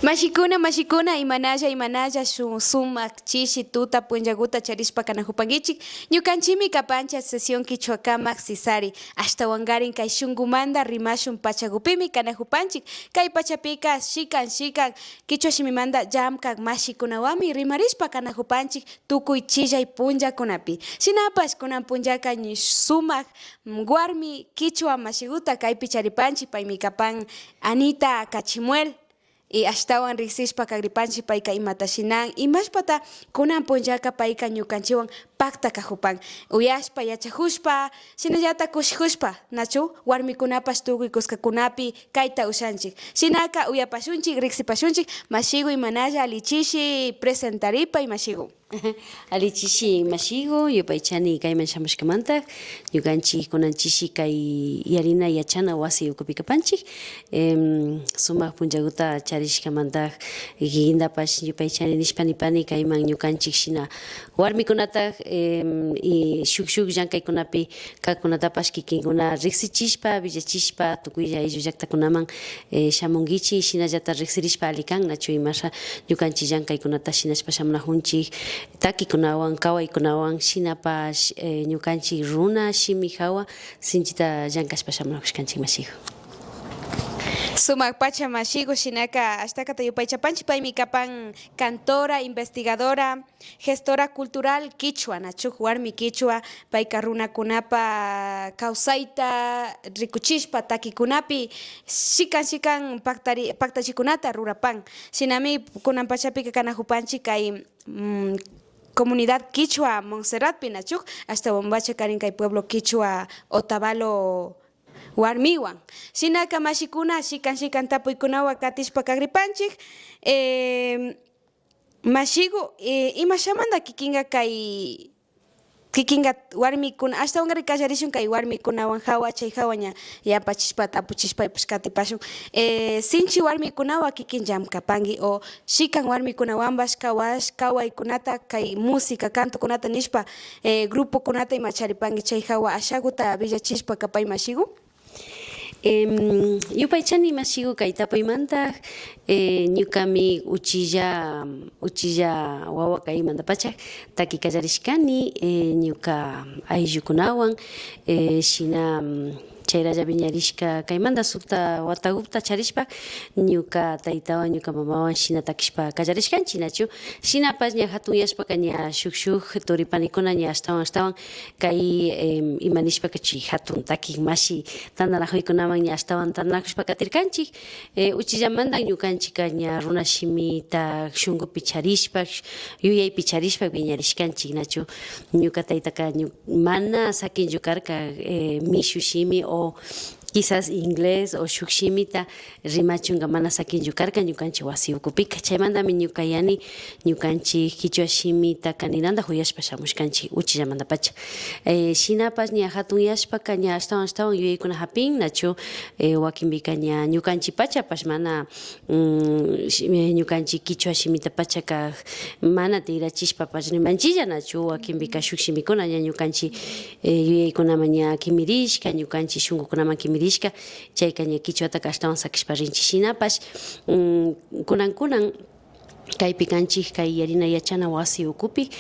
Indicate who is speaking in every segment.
Speaker 1: Mashikuna imanalla sumak chishi tuta punllaguta charishpa kanajupankichik ñukanchimi kapancha sesión kichwakamak sisari ashtawangarin kay shunkumanta rimashun pachakupimi kanajupanchik kay pachapika shikan kichwa shimimanta llamkak mashikunawanmi rimarishpa kanajupanchik tukuy chillay punllakunapi shinapash kunan punllaka sumak warmi kichwa mashiguta kaypi charipanchik paymi kapan Anita Cachimuel y ashtawan riksishpa kagripanchik payka imata shinan imashpata kunan punllaka payka ñukanchiwan pakta kajupan uyashpa yachajushpa shinallatak kushijushpa nachu warmikunapash tukuy kuskakunapi kayta ushanchik shinaka uyapashunchik riksipashunchik mashigu imanalla allichishi presentaripay mashigu.
Speaker 2: Alichishi mashigu yupaychani kayman shamushkamanta ñukanchik kunanchishi kay yarina yachana wasi ukupi kapanchik sumak punllakuta charishkamanta guindapash yupaychani nishpanipani kayman ñukanchik shina warmikunata y shuk llankaykunapi kakunatapash kikinkuna riksichishpa villachishpa tukuylla ayllu llaktakunaman shamunkichik shinallatak riksirishpa ali kan nachu imasha ñukanchik llankaykunata shinashpa shamunajunchik takikunawan kawaykunawan shinapash ñukanchik runa shimi hawa sinchita llankashpa shamunakushkanchik mashigu.
Speaker 1: Sumak pacha mashigu shinaka ashtakata yupaychapanchik paymi kapan cantora, investigadora, gestora cultural quichua nachuk warmi quichua payka runakunapa kawsayta rikuchishpa takikunapi shikan paktachikunata rurapan shinami kunan pachapika kanajupanchik kay comunidad quichua Montserratpi nachuk hasta bombacha karin kay pueblo quichua Otavalo warmiwan shinaka mashikuna shikan tapuykunawan katishpa kagripanchik mashigu imashamanta kikinga warmikuna ashtawanri kallarishun kay warmikunawan hawa chay hawaña yapachishpa tapuchishpaypish katipashun sinchi warmikunawan kikin llamkapanki o shikan warmikunawanpash kawaykunata kay música cantokunata nishpa grupokunata ima charipanki chay hawa ashakuta villachishpa kapay mashigu.
Speaker 2: Yupaychani mashigu kay tapuymanta ñukami uchilla wawa kaymanta pachak taki kallarishkani ñuka ayllukunawan shina chayralla viñarishka kaymanta sukta watagupta charishpa ñuka taytawan ñuka mamawan shina takishpa kallarishkanchik nachu shinapash ña hatunyashpaka ña shuk turipanikuna ña ashtawan kay imanishpaka chay hatun taki mashi tandanakuykunaman ña ashtawan tandanakushpa katirkanchik uchillamanta ñukanchika ña runa shimita shunkupi charishpa yuyaypi charishpa viñarishkanchik nachu ñuka taytaka mana sakinchu karka mishu shimi o quizás inglés o shuk shimita rimachunga mana sakinchu karka ñukanchik wasi ukupika chaymantami ñuka yani ñukanchik kichwa shimita kaninanta huyashpa shamushkanchik uchillamanta pacha shinapash ña hatunyashpaka ña ashtawan yuyaykuna hapin nachu wakinpika ña ñukanchik pachapash mana ñukanchik kichwa shimita pachaka mana tigrachishpapash rimanchilla nachu wakinpika shuk shimikuna ña ñukanchik yuyaykunaman ña kimirishka ñukanchik shunkukunaman kimirishka chayka ña kichwataka ashtawan sakishpa rinchik shinapash kunan kaypi kanchik kay yarina yachana wasi ukupi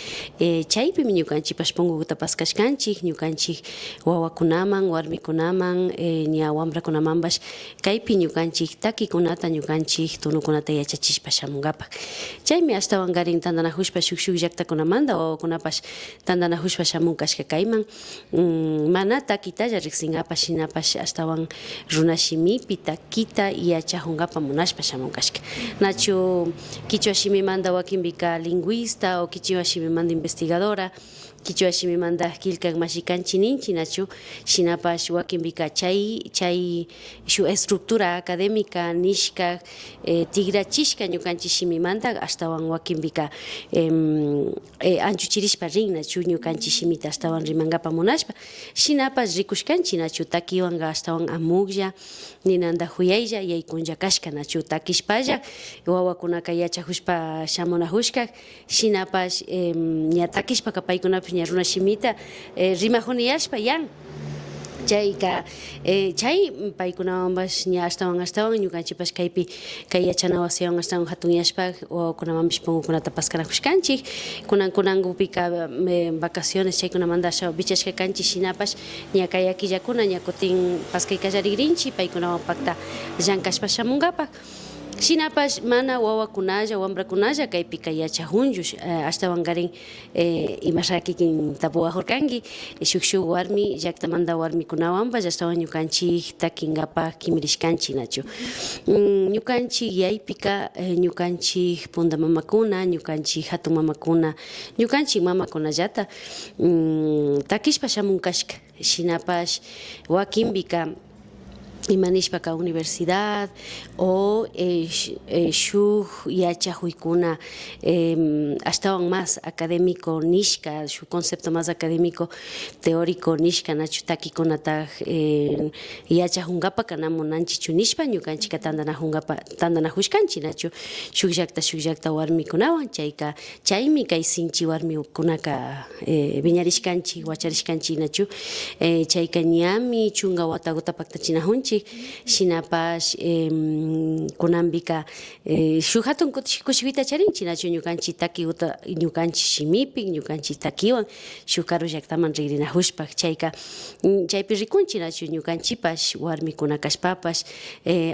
Speaker 2: chaypimi ñukanchikpash punkukuta paskashkanchik ñukanchik wawakunaman warmikunaman ña wambrakunamanpash kaypi ñukanchik takikunata ñukanchik tunukunata yachachishpa shamunkapak chaymi ashtawankarin tandanajushpa shuk llaktakunamanta wawakunapash tandanajushpa shamunkashka kayman mana takitalla riksinkapash shinapash ashtawan runa shimipi takita yachajunkapak munashpa shamunkashka nachu kichwa shimimanta wakinpika lingüista o kichwa shimimanta investigadora kichwa shimimanta kilkak mashikanchik ninchik nachu shinapash wakinpika chay shu estructura académica nishka tigrachishka ñukanchik shimimanta ashtawan wakinpika anchuchirishpa rin nachu ñukanchik shimita ashtawan rimankapa munashpa shinapash rikushkanchik nachu takiwanka ashtawan amuklla ninanta juyaylla yaykunlla kashka nachu takishpalla wawakunaka yachajushpa shamunajushka shinapash ña takishpaka paykunapish ña runa shimita rimajuniyashpa yan chayka chay paykunawanpas ña astawan ñukanchikpas kaypi kay yachana wasiwan astawan hatunyashpa wawakunamanpish punkukunata paskarakushkanchik kunankupika vacaciones chaykunamanta ashaw bichashka kanchik shinapash ña kay yakillakuna ña kutin paskaykallaririnchik paykunawan pakta llankashpa shamunkapak shinapash mana wawakunalla wambrakunalla kaypi kay yachajunllush ashtawankarin imasha kikin tapuwajurkanki shuk warmi llaktamanta warmikunawanpas ashtawan ñukanchik takinkapak kimirishkanchik nachu ñukanchik yaypika ñukanchik punta mamakuna ñukanchik hatun mamakuna ñukanchik mamakunallata takishpa shamunkashka shinapash wakinpika imanishpaka universidad o shuk yachajuykuna ashtawan más académico nishka shuk concepto más académico teórico nishka nachu takikunata yachajunkapak namunanchichu nishpa ñukanchika tantanajushkanchik nachu shuk llakta warmikunawan chaymi kay sinchi warmikunaka wiñarishkanchik wacharishkanchik nachu chayka ñami chunka watakuta paktachinajunchik shinapash kunanpika shuk hatun kushikita charinchik nachu ñukanchik takiuta ñukanchik shimipi ñukanchik takiwan shuk karu llaktaman rigrinajushpak chaypi rikunchik nachu ñukanchipash warmikuna kashpapash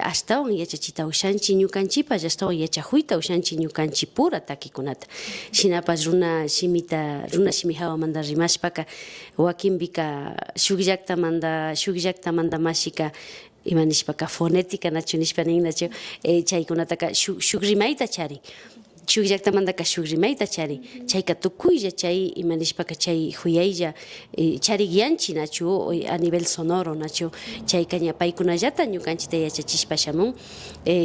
Speaker 2: ashtawan yachachita ushanchik ñukanchipash ashtawan yachajuyta ushanchik ñukanchik pura takikunata shinapash runa shimi hawamanta rimashpaka wakinpika shuk llaktamanta mashika imanishpaka fonética nachu nishpa nin nachu chaykunataka shuk rimayta charin shuk llaktamantaka shuk rimayta charin chayka tukuylla chay imanishpaka chay juyaylla charikyanchik nachu a nivel sonoro nachu chayka ña paykunallata ñukanchikta yachachishpa shamun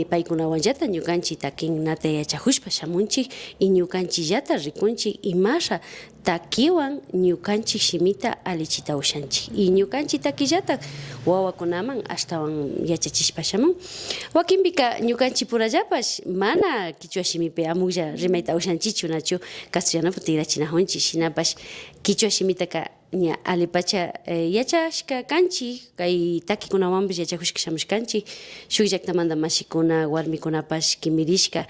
Speaker 2: paykunawanllata ñukanchik takinnata yachajushpa shamunchik y ñukanchikllata rikunchik imasha takiwan ñukanchik shimita allichita ushanchik y ñukanchik takillata wawakunaman ashtawan yachachishpa shamun wakinpika ñukanchik purallapash mana kichwa shimipi amuklla rimayta ushanchichu nachu castellanopi tigrachinajunchik shinapash kichwa shimitaka ña alipacha yachashka kanchik kay takikunawanpish yachakushka shamushkanchik shuk llaktamanta mashikuna warmikunapash kimirishka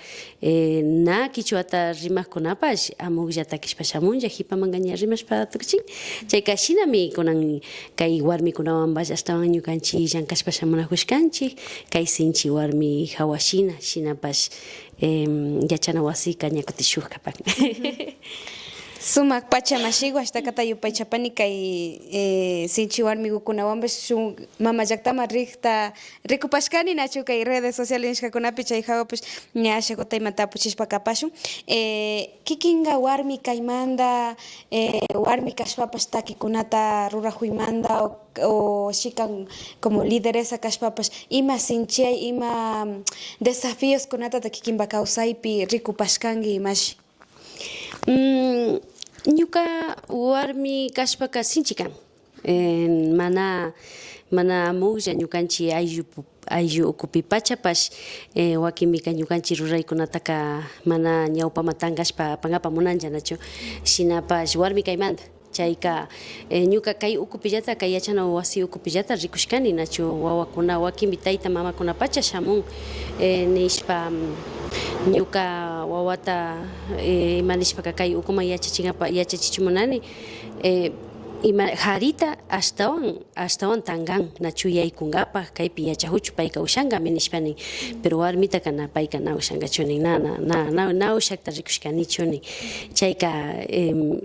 Speaker 2: na kichwata rimakkunapash amuklla takishpa shamunlla hipamanka ña rimashpa tukchin chayka shinami kunan kay warmikunawanpash ashtawan ñukanchik llankashpa shamunajushkanchik kay sinchi warmi hawashina shinapash yachana wasika ña kutin shuk kapan
Speaker 1: sumak pachamashigua ashtakata yupaychapani kay sinchi warmikunawanpas shuk mama llaktama rikupashkani nachu kay redes sociales nishkakunapi chay hawapish ña ashakutay tapuchishpa kapashun kikinka warmi kaymanta warmi kashpapash takikunata rurajuymanta o shikan como lideresa kashpapash ima sinchay ima desafíos kunata kikinpa kawsaypi rikupashkanki imashi ñuka warmi kashpaka sinchi kan mana amuklla ñukanchik ayllu ukupi pachapash wakinpika ñukanchik ruraykunataka mana ñawpama tankashpa apankapa munanlla nachu shinapash warmi kaymanta chayka ñuka kay ukupillata kay yachana wasi ukupillata rikushkani nachu wawakuna wakinpi tayta mamakuna pacha shamun nishpa ñuka wawata imanishpaka kay ukuman yachachichimunani harita ashtawan tangan nachu yaykunkapak kaypi yachajuchu payka ushankami nishpani pero warmita kana payka na ushankachunin na ushakta rikushkanichunin chayka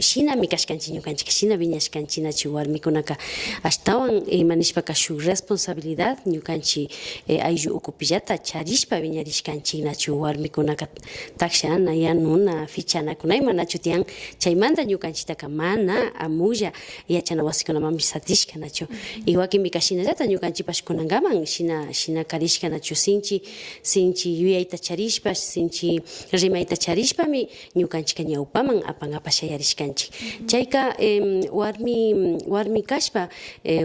Speaker 1: shinami kashkanchik ñukanchik shina wiñashkanchik nachu warmikunaka ashtawan imanishpaka shuk responsabilidad ñukanchik ayllu ukupillata charishpa wiñarishkanchik nachu warmikunaka takshana yanuna fichanakunayman nachu tiyan chaymanta ñukanchiktaka mana amuklla yachana wasikunamanpish satishka nachu y wakinpika shinallata ñukanchikpash kunankaman shina karishka nachu sinchi yuyayta charishpa sinchi rimayta charishpami ñukanchika ñawpaman apankapak shayarishkanchik chayka warmi kashpa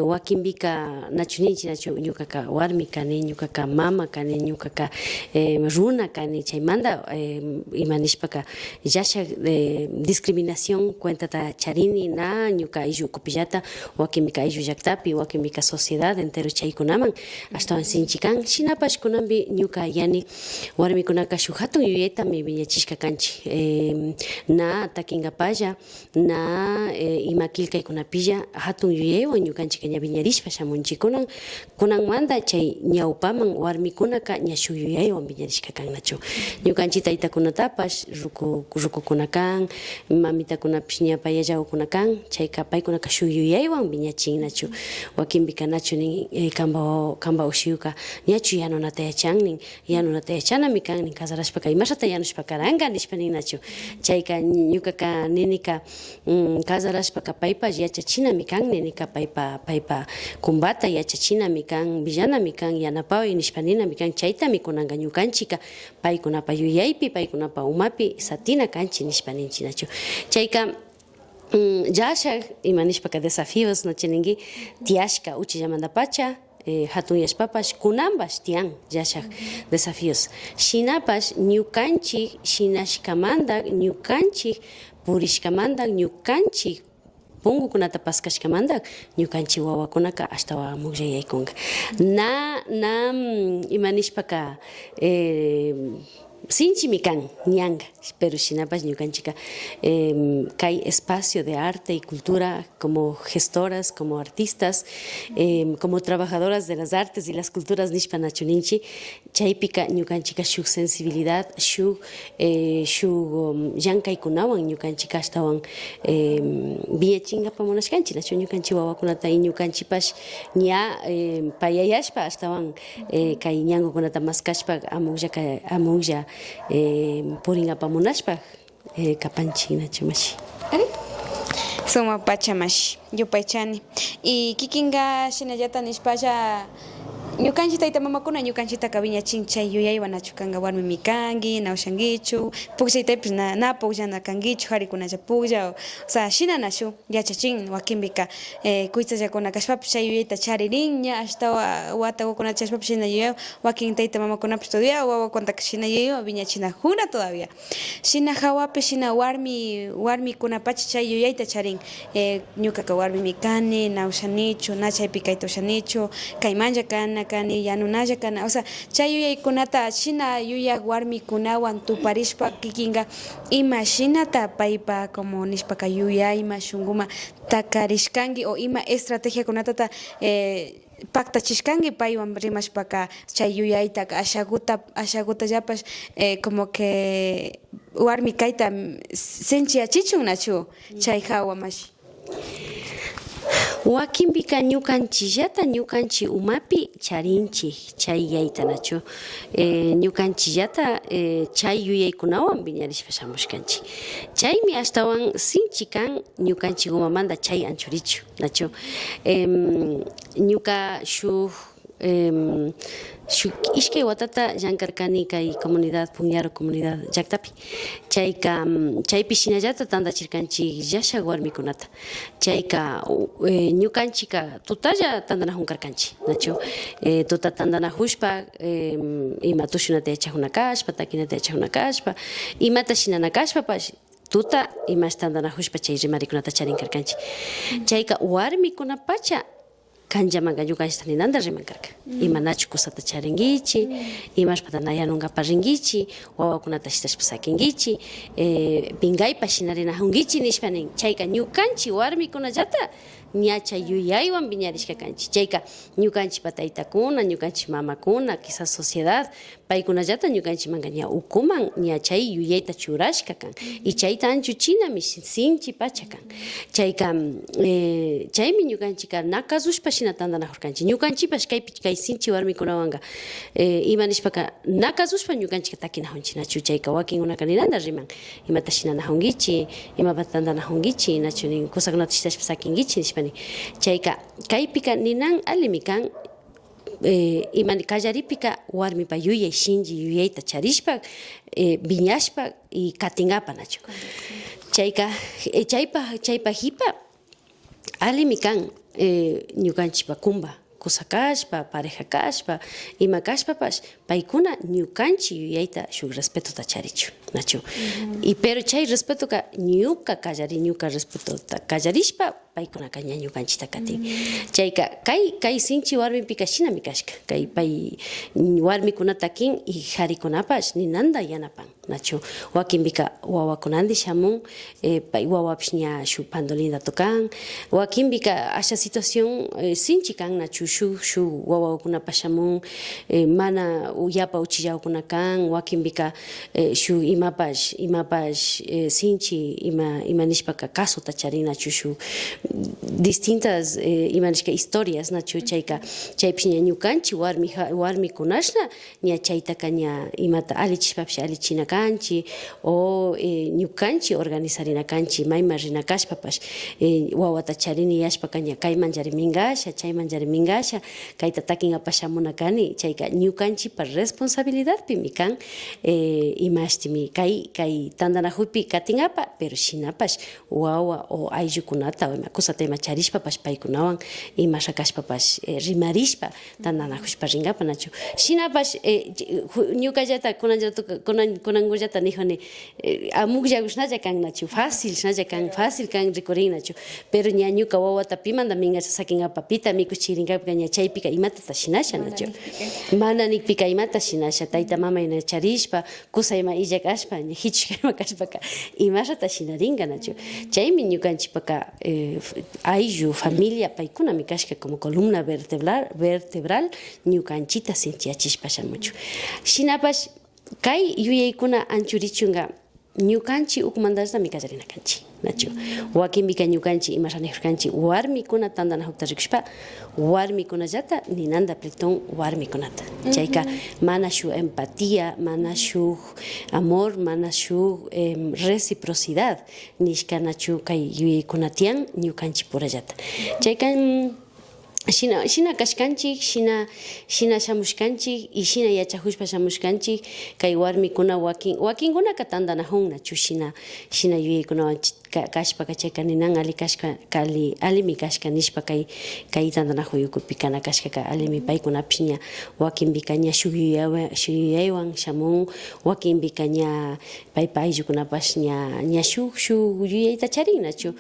Speaker 1: wakinpika nachu ninchik nachu ñukaka warmi kani ñukaka mama kani ñukaka runa kani chaymanta imanishpaka llashak discriminación cuentata charini na ñuka ayllu
Speaker 2: ukupillata wakinmika ayllu llaqtapi wakinmika sociedad entero chaykunaman ashtawan sinchi kan shinapash kunanpi ñuka yani warmikunaka shuk hatun yuyaytami wiñachishka kanchik na takinkapalla na ima killkaykunapilla hatun yuyaywan ñukanchik ña wiñarishpa shamunchik kunanmanta chay ñawpaman warmikunaka ña shuk yuyaywan wiñarishka kannachu ñukanchik taytakunatapash rukukuna kan mamitakunapish ña payallawkuna kan chayka paykunaka shuk yuyaywan wiñachinnachu wakinpika nachu nin kamba ushiyuka ñachu yanunata yachannin yanunata yachanami kannin casarashpaka imashata yanushpa karanka nishpa ninnachu chayka ñukaka ninika casarashpaka paypash yachachinami kan ninika paypa kumbata yachachinami kan villanami kan yanapaway nishpa ninami kan chaytami kunanka ñukanchika paykunapa yuyaypi paykunapa umapi satina kanchik nishpa ninchinachu chayka llashak ima nishpaka desafíos nachininki tiashka uchillamantapacha hatun yashpapash kunanpash tiyan llashak desafíos shinapash ñukanchik shinashkamanta ñukanchik purishkamanta ñukanchik punkukunata paskashkamanta ñukanchik wawakunaka ashtawan mukllayaykunka na ima nishpaka sinchimi kan ñanka pero shinapash ñukanchika kay espacio de arte y cultura como gestoras, como artistas, como trabajadoras de las artes y las culturas nishpa nachuninchi chaypika ñukanchika shuk sensibilidad shuk llankaykunawan ñukanchika ashtawan villachinkapa munashkanchik nachu ñukanchik wawakunata y ñukanchipash ña payayashpa ashtawan kay ñankukunata maskashpa amuklla purinapa munashpa kapanchik nachu mashi
Speaker 1: Suma pachamash yupaychani y kikinga shinallata nishpalla ñukanchik tayta mamakuna ñukanchikta wiñachin chay yuyaywan nachu kanka warmimi kanki na ushankichu pukllaytapish na pukllana kankichu qharikunalla pulla o sea shina nashu yachachin wakinpika kuytsallakunaka kashpapish chay yuyayta charirin ña ashtawan watakukunata chashpapish shina yuyawan wakin tayta mamakunapish todavía wawakunataka shina yuyawan wiñachinakuna todavía shina hawapi shina warmikunapacha chay yuyayta charin ñukaka warmimi kani na ushanichu na chaypi kayta ushanichu kaymanja kana kani yanunalla kana o sea chay yuyaykunata shina yuyak warmikunawan tuparishpa kikinka ima shinata paypa como nishpaka yuyayma shunkuma takarishkanki o ima estrategiakunatata paktachishkanki paywan rimashpaka chay yuyayta ashakutallapash como que warmi kayta sinchiyachichun nachu chay hawa mashi wakinpika ñukanchillata ñukanchik umapi charinchik chay yayta nachu ñukanchillata chay yuyaykunawan wiñarishpa shamushkanchik chaymi ashtawan sinchi kan ñukanchik umamanta chay anchurichu nachu ñuka shuk ishkay watata llankarkani kay comunidad puñaro comunidad llaqtapi chaypi shinallata tantachirkanchik llashak warmikunata chayka ñukanchika tutalla tantanajunkarkanchik nachu tuta tantanajushpa ima tushunata yachajuna kashpa takinata yachajuna kashpa imata shinana kashpapash tuta imash tantanajushpa chay rimarikunata charinkarkanchik chayka warmikunapacha kanllamanka ñukanchik ninanta rimankarka imanachu kusata charinkichik imashpata yanunkapak rinkichik wawakunata shitashpa sakinkichik pinkaypak shinarinajunkichik nishpa nin chayka ñukanchik warmikunallata ña chay yuyaywan wiñarishka kanchik chayka ñukanchikpa taytakuna ñukanchik mamakuna quizás sociedad paykunallata ñukanchikmanka ña ukuman ña chay yuyayta churashka kan y chayta anchuchinami sinchi pacha kan chayka chaymi ñukanchika nakasushpa shina tantanajurkanchik ñukanchikpash kay sinchi warmikunawanka ima nishpaka nakasushpa ñukanchika takinajunchik nachu chayka wakinkunaka ninanta riman imata shinanajunkichik imapas tantanajunkichik nachu nin kusakunata shitashpa sakinkichik nishpani chayka kaypika ninan alimi kan imani kallaripika warmipa yuyay shinchi yuyayta charishpa viñashpa y katingapa nachu chayka chaypa hipa alimi kan ñukanchikpa kumba kusa kashpa pareja kashpa ima kashpapash paykuna ñukanchik yuyayta shuk respetota charichu nachu y pero chay respetuka ñuka kallari ñuka respetota kallarishpa
Speaker 2: paykunaka ña ñukanchita katin. Chayka kay sinchi warmipika shinami kashka, kay pay warmikunata kin y qarikunapash ninanda yanapan, nachu wakinpika wawakunandi shamun, pay wawapish ña shuk pandolinda tukan, wakinpika asha situación sinchi kan nachu shuk wawakunapash shamun, mana yapa uchillawkuna kan, wakinpika shuk imapash sinchi ima nishpaka casuta charin nachu shuk distintas ima nishka historias nachu chaypish ña ñukanchik warmikunashna ña chaytaka ña imata allichishpapish allichina kanchik o ñukanchik organizarina kanchik mayma rina kashpapash wawata charini yashpaka ña kaymantari mingasha chaymantari mingasha kayta takin apashamuna kani chayka ñukanchikpa responsabilidadpimi kan imashtimi kay tandanakuypi katin apa pero shinapash wawa o ayllukunata o ima kusata ima charishpapash paykunawan ima shakashpapash rimarishpa tandanakushpa rinkapa nachu shinapash ñukallata kunankullata nijuni amukllakushnalla kan nachu fácil kan rikurin nachu pero ña ñuka wawata pimanda mingasha sakinapa pita mikuchirinkapak ña chaypika imatata shinasha nachu mana nikpika imata shinasha tayta mama ina charishpa kusa ima illa kashpa ña hichushka ima kashpaka imashata shinarinka nachu chaymi ñukanchikpaka ayllu familia paykunami kashka como columna vertebral ñukanchita sinchiachishpa shamuchu shinapash kay yuyaykuna anchurichunga ñukanchik ukmantallami kallarina kanchik nachu wakinpika ñukanchik imasha nijurkanchik warmikuna tandanakukta rikushpa warmikunallata ninanda pleiton warmikunata chayka mana shuk empatía mana shuk amor mana shuk reciprocidad nishka nachu kay yuyaykuna tiyan ñukanchik purallata chayka shina kashkanchik shina shamushkanchik y shina yachakushpa shamushkanchik kay warmikuna wakinkunaka tandanajun nachu shina yuyaykunawan kashpaka chayka ninan alimi kashka nishpa kay tandanakuyukupi kana kashkaka alimi paykunapish ña wakinpika ña shuk yuyaywan shamun wakinpika ña paypa ayllukunapash ña shuk yuyayta charin nachu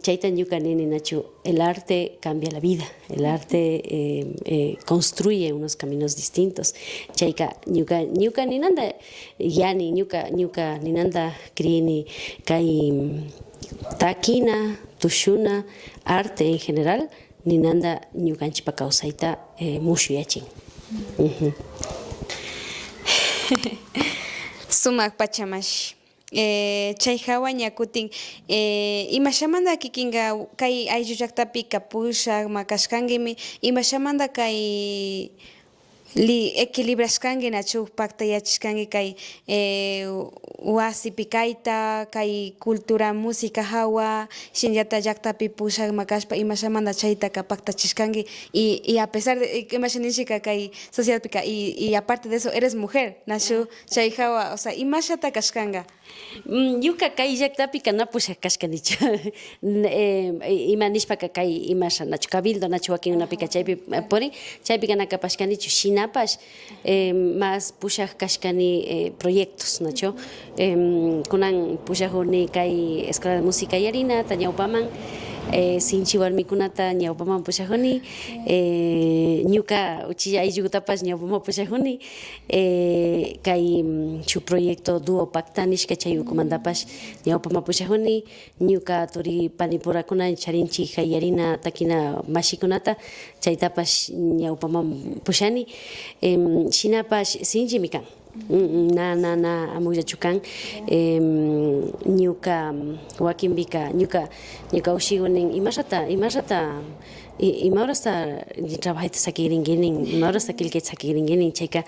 Speaker 2: chayta ñuka nini nachu el arte cambia la vida, el arte construye unos caminos distintos. Chayka ñuka ninanda yani ñuka ninanda krini kay takina, tushuna, arte en general ninanda ñukanchikpa kawsayta mushuyachin.
Speaker 1: Sumak pachamash. Chay hawa ña kutin imashamanta kikinka kay ayllu llaktapi kapushak makashkankimi imashamanta kay equilibrashkanki nachu paktayachishkanki kay wasipi kayta kay cultura música hawa shinllata llaktapi pushak makashpa imashamanta chaytaka paktachishkanki y a pesar de imashaninchika kay sociedadpika y aparte de eso eres mujer nachu chay hawa o sea imashata kashkanka
Speaker 2: ñuka kay llaktapika na pushak kashkanichu imanishpaka kay imasha nachu cabildo nachu wakinkunapika chaypi porin chaypika nakapashkanichu shinapash más pushak kashkani proyectos nachu kunan pushakuni kay escuela de música yarinata ñawpaman sinchi warmikunata ñawpaman pushakuni ñuka uchilla ayllukutapash ñawpaman pushakuni kay shuk proyecto dúo pacta nishka chay ukumantapash ñawpaman pushakuni ñuka turi panipurakuna charinchik kay yarina takina mashikunata chaytapash ñawpaman pushani shinapash sinchimi kan na amukllachukan ñuka wakinpika ñuka ushigunin imashata imawrasta trabajayta sakiringuinin imawrasta quillqayta sakiringuinin chayka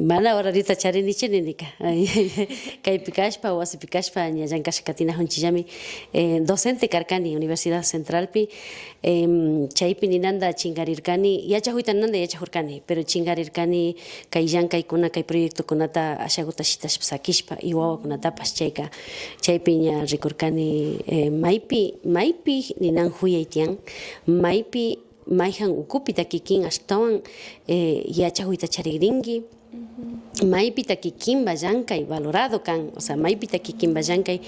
Speaker 2: mana horarita charinichininika kaypi kashpa wasipi kashpa ña llankasha katinajunchillami docente karkani Universidad Centralpi chaypi ninanda chingarirkani yachakuyta ninanda yachakujurkani pero chingarirkani kay llank'aykuna kay proyectokunata ashakuta shitashpa sakishpa y wawakunatapash chayka chaypi ña rikurkani maypi ninan huyay tiyan maypi mayjan ukupi takikin ashtawan yachakuyta charirrinki maypita kikinba llankay valorado kan, o sea, maypita kikinba llankay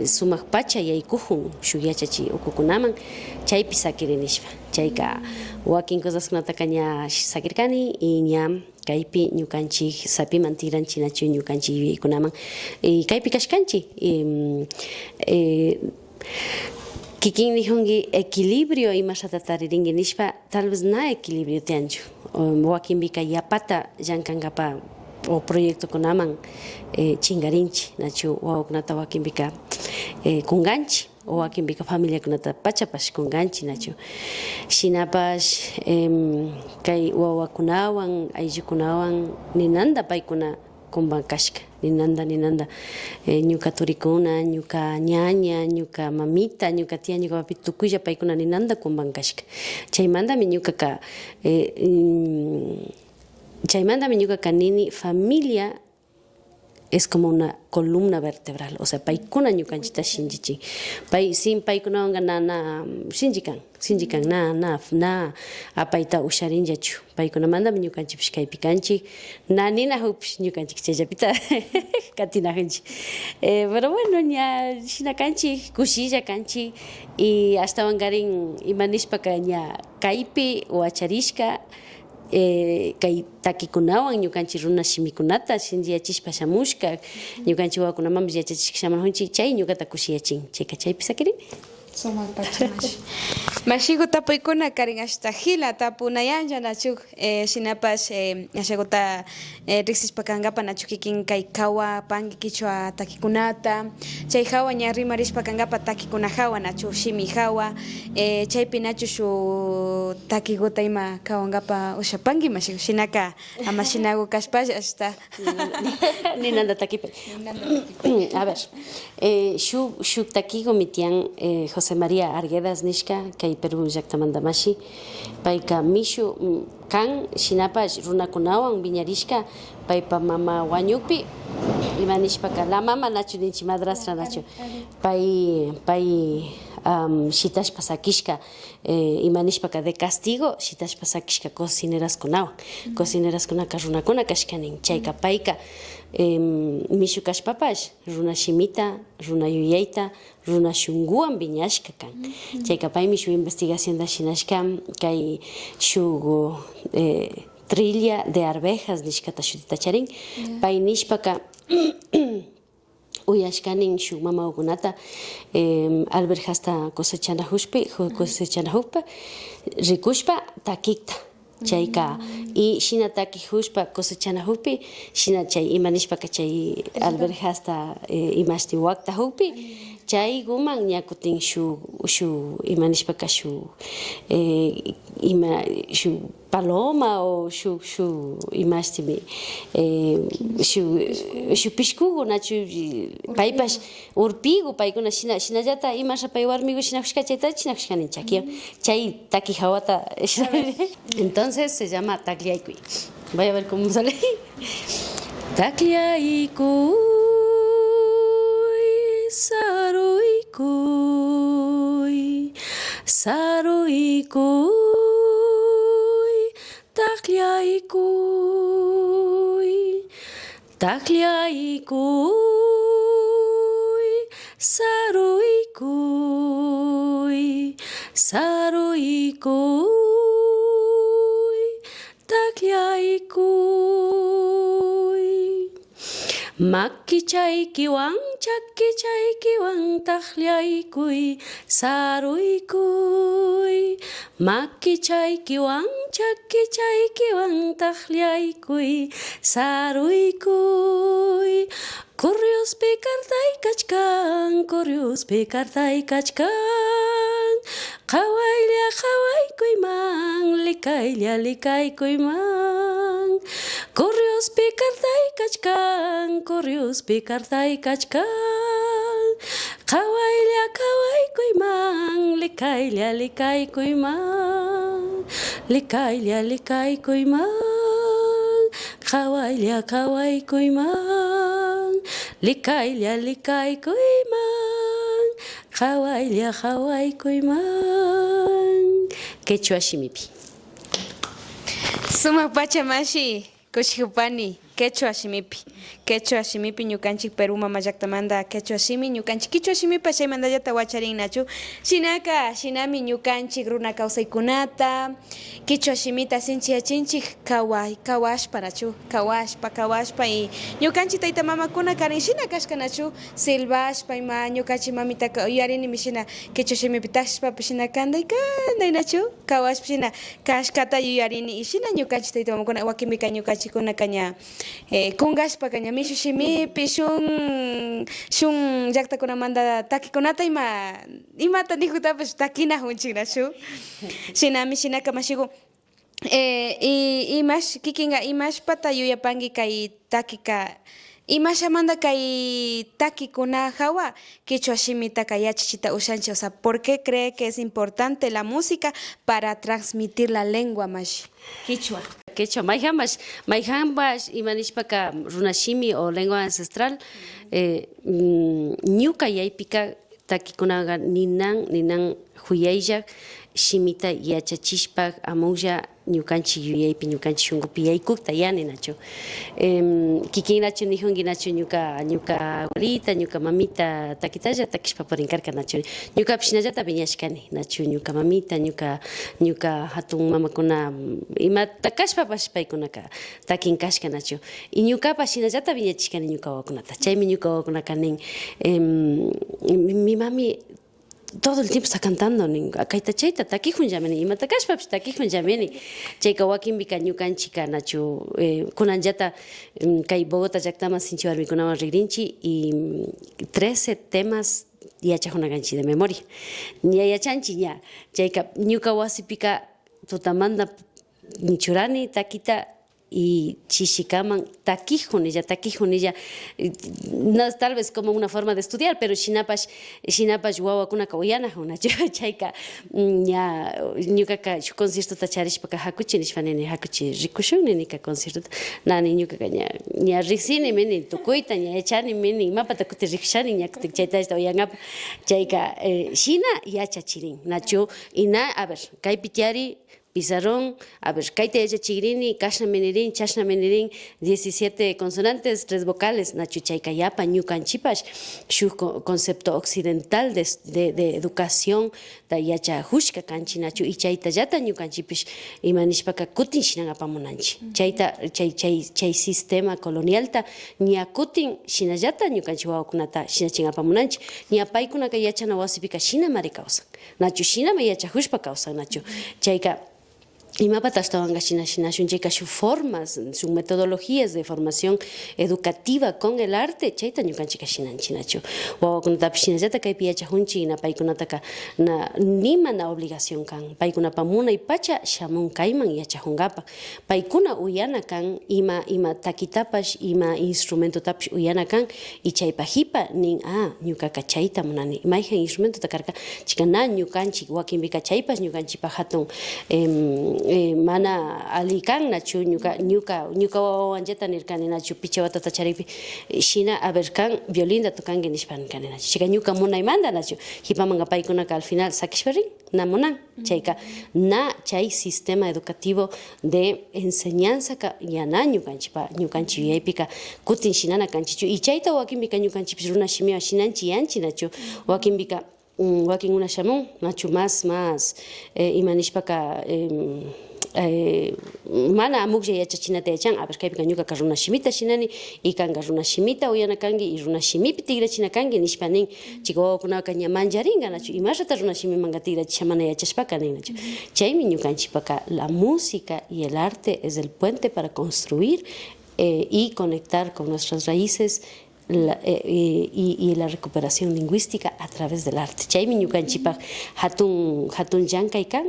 Speaker 2: sumak pacha yaykujun shuk yachachi ukukunaman chaypi sakirinishpa chayka wakin cosaskunataka ña sakirkani y ña kaypi ñukanchik sapiman tiranchinachu ñukanchik yuyaykunaman y kaypi kashkanchik kikin nijunki equilibrio imashata taririnki nishpa tal vez na equilibrio tianchu wakinpika yapata llankangapa o proyecto kunaman chingarinchi nachu wawakunata wakinpika kunganchi o wakinpika familia kunata pachapash kunganchi nachu shinapash kay wawakunawan ayllukunawan ninanda paykuna kumban kashka ninanda ñuka turikuna ñuka ñaña ñuka mamita ñuka tia ñuka papi tukuylla paykuna ninanda kumban kashka chaymantami ñukaka chaymantami ñukaka nini familia es como una columna vertebral, o sea, paykuna ñukanchita shinchichin sin paykunawanqa na shinchikan na apayta usharinllachu paykunamantami ñukanchikpish kaypi kanchik na ninajukpish ñukanchik chayllapita katinajunchik pero bueno ña shina kanchik kushilla kanchik y ashtawankarin imanishpaka ña kaypi wacharishka kay takikunawan ñukanchik runa shimikunata shinchiyachishpa shamushka ñukanchik wawakunamanpis yachachishka shamunjunchik chay ñukata kushiyachin chayka chaypi sakirini.
Speaker 1: Sumak pachamashi. Mashiku tapuykuna karin ashta hila tapunayanlla nachuk shinapash ashakuta riksishpa kankapa nachu kikin kay kawa panki kichwa takikunata chay hawa ña rimarishpa kankapa takikuna hawa nachu shimi hawa chaypi nachu shu takikuta ima kawankapa ushapanki mashiku shinaka ama shinaku kashpash ashta
Speaker 2: ninanda takipe a ver shuk takiku mi tiyan José María Arguedas nishka kay Perú llaqtamantamashi payka mishu kan shinapash runakunawan viñarishka paypa mama wañukpi imanishpaka la mama nachu ninchi madrastra nachu pay shitashpa sakishka imanishpaka de castigo shitashpa sakishka cocineraskuna runakuna kashkanin chayka payka mishu kashpapash runa shimita runa yuyayta runa shunguwan viñashka kan chayka paymi shuk investigación shinashka kay shuk trilla de arvejas nishkata shutita charin pay nishpaka uyashkanin shuk mamakunata alberjasta cosechanahukpa rikushpa takikta chayka y shina takijushpa cosechanahukpi shina chay imanishpaka chay alberjasta imashti waktahukpi chay guman ña kutin shuk imanishpaka shuk paloma o shuk imashtimi shuk pishkugu nachu paypash urpigu paykuna shinallata imasha pay warmigu shinakushka chayta shinakushkanin chakiwan chay taki hawata entonces se llama takliaykuy voy a ver cómo sale takliaykuy saruykuy saruykuy takliaykuy saruykuy saruykuy takliaykuy makichaykiwan chakichaykiwan takliaykuy saruykuy makichaykiwan chakichaykiwan takliaykuy saruykuy Corriospi kartay kachkan Corriospi kartay kachkan qhawaylla qhawaykuyman likaylla likaykuyman Corriospi kartay kachkan Corriospi kartay kachkan qhawaylla qhawaykuyman likaylla likaykuyman likaylla likaykuyman qhawaylla qhawaykuyman likaylla likaykuyman qhawaylla qhawaykuyman quechua shimipi
Speaker 1: Sumak pachamashi kushikupani quechua shimipi ñukanchik Perú mama llaqtamanta quechua shimi ñukanchik kichwa shimipa chaymantallata wacharin nachu shinami ñukanchik runa kawsaykunata kichwa shimita sinchiyachinchik kawashpa nachu kawashpa y ñukanchik tayta mamakuna karin shina kashka nachu silbashpa ima ñukanchik mamitaka uyarinimi shina kichwa shimipi tashpapi shina kanday nachu kawashpa shina kashkata yuyarini y shina ñukanchik tayta mamakuna wakinmika ñukanchikkuna kaña kungashpa kaña mishu shimipi shun llaqtakunamanta takikunata imata nikutapish takinajunchik nachu shinami shinaka mashiku kikinga imashpata yuyapanki kay takika imashamanta kay takikuna hawa kichwa shimitaka yachachichita ushanchik, o sea, ¿por qué cree que es importante la música para transmitir la lengua mashi kichwa?
Speaker 2: Quechua, mayjambas imanishpaka runashimi o lengua ancestral, ñuka yaypika takikunaga ninan huyaylla shimita yachachishpa amulla ñukanchik yuyaypi ñukanchik shunkupi yaykukta yani nachu kikin nachu nijunki nachu ñuka abuelita ñuka mamita takitalla takishpa purinkarka nachu ñukapish hinallata viñashkani nachu ñuka mamita ñuka hatun mamakuna imata kashpapash paykunaka takinkashka nachu y ñukapash hinallata viñachishkani ñuka wawakunata chaymi ñuka wawakunaka nin mi mami todo el tiempo está cantando nin kayta chayta takijunllamani imata kashpapish takijunllamani chayka wakinpika ñukanchika nachu kunanllata kay Bogotá llaqtaman sinchi warmikunawan rikrinchik y 13 temas yachajunakanchik de memoria ña yachanchik ña chayka ñuka wasipika tutamanta churani takita y chishikaman takijunilla no, tal vez como una forma de estudiar, pero shinapash wawakunaka uyanajuna chayka ña ñukaka shuk conciertota charishpaka hakuchi nishpanini hakuchi rikushunni nika conciertota nani ñukaka ña riqsinimini tukuyta ña yachanimini imapata kuti riqshani ña kutin chaytallata uyanapa chayka shina yachachirin nachu y a ver kaypi tiari pizarrón, a ver, kayta yachachikrini, kashna menirin, chashna menirin, 17 consonantes, 3 vocales, nachu chayka yapa ñukanchipash, shuk concepto occidental de educación, ta yachajushka kanchi nachu, y chayta yata ñukanchipish imanishpaka kutin shinan apamunanchi. Chayta, chay sistema colonialta, ña kutin shinallata ñukanchi wawakunata shinachin apamunanchi, ña paykunaka yachana wasipika shinamari kawsan, nachu shinama yachajushpa kawsan, nachu, chayka imapata ashtawanka shunchayka sus formas, sus metodologías de formación educativa con el arte chayta ñukanchika shinanchik nachu wawakunatapish shinallata kaypi yachajunchik na paykunataka nima na obligación kan paykunapa munay pacha shamun kayman yachajunkapak paykuna uyana kan ima takitapash ima instrumentotapish uyana kan y chaypajipa nin ñukaka chayta munani mayjin instrumentota karka chika na ñukanchik wakinpika chaypash ñukanchikpa hatun mana alikan nachu ñuka wawanllata nirkani nachu picha watata charipi shina a ver kan violinta tukanki nishpankani nachu chika ñuka munaymanta nachu hipamanga paykunaka al final sakishparin na munan chayka chay sistema educativo de enseñanza ka yana ñukanchik yuyaypika kutin shinana kanchichu y chayta wakinpika ñukanchipis runa shimiwa shinanchik yanchik nachu wakinpika wakin una shamun nachu más imanishpaka mana amuklla yachachinata yachan a ver kaypika ñukaka runa shimita shinani y kanka runa shimita uyana kanki y runa shimipi tigrachina kanki nishpanin chika wawakunaka ña mancharinka nachu imashata runa shimimanta tigrachisha mana yachashpaka nin nachu chaymi ñukanchikpaka la música y el arte es el puente para construir y conectar con nuestras raíces y la recuperación lingüística a través del arte. Chaymi ñukanchikpak hatun llankay kan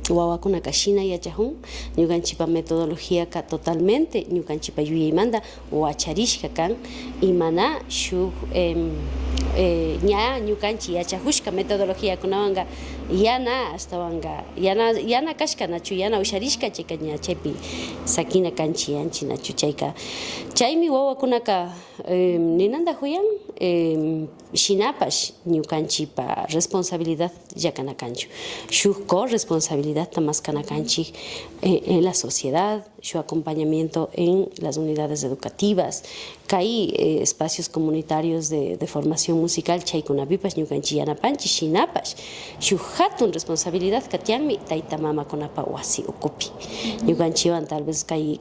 Speaker 2: wawakunaka shina yachajun ñukanchikpa metodologíaka totalmente ñukanchikpa yuyaymanta wacharishka kan y mana shuk ña ñukanchik yachakushka metodología kunawanga yana astawanga yana kashka nachu yana usharishka chayka ña chaypi sakina kanchik yanchik nachu chayka chaymi wawakunaka ninanda huyan shinapash ñukanchipa responsabilidad llakana kanchu shuk corresponsabilidad tamas kana kanchik en la sociedad, su acompañamiento en las unidades educativas, hay espacios comunitarios de formación musical, chaykunapipas ñukanchik yanapanchik shinapash shuk hatun responsabilidad katianmi tayta mama kunapa wasi ukupi ñukanchikwan tal vez kay